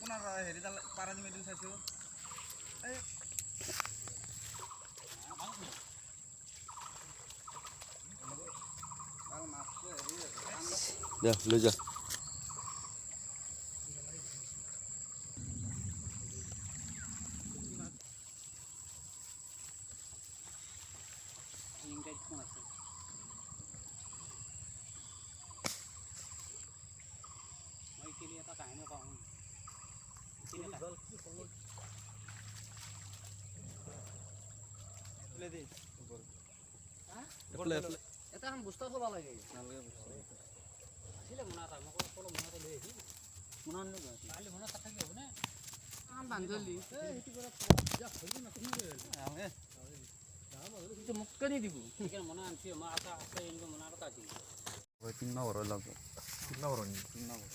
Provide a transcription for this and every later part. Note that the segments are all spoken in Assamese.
আপোনাৰ হেৰিডাল পাৰানি মেডিল চাইছোঁ এই দে লৈ যা এটা এখন বস্তা থব লাগে আছিলে মনা এটা মোক কলো মনাটো লৈ আহি মনা আনলো কালি মনা তাক থাকি হবনে আন বান্ধলি এইটো কৰা যা হলি না তুমি আহে তো মোক কেনি দিব ঠিক মনা আনছি মই আটা আছে ইনকো মনা আটা দি ওই 3 মাহ হল লাগবে 3 মাহ হল 3 মাহ হল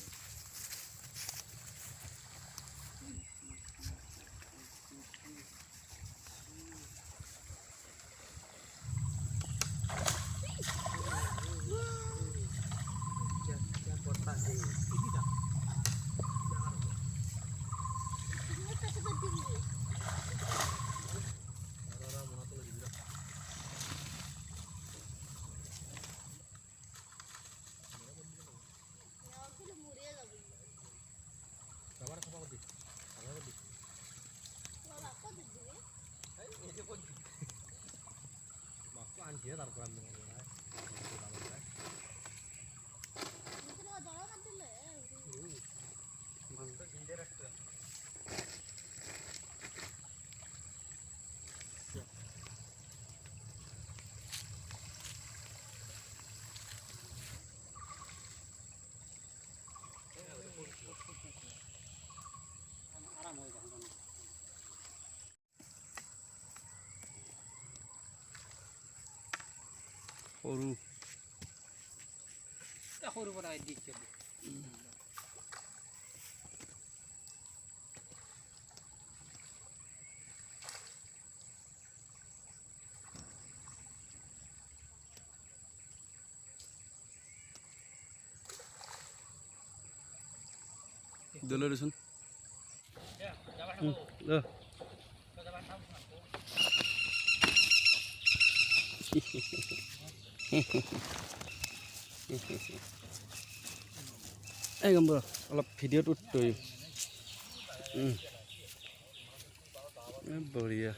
dia taruh kolam dengan সৰু পৰা দিছে দলে ৰসুন এই গম অলপ ভিডিঅ'টো তৈ বঢ়িয়া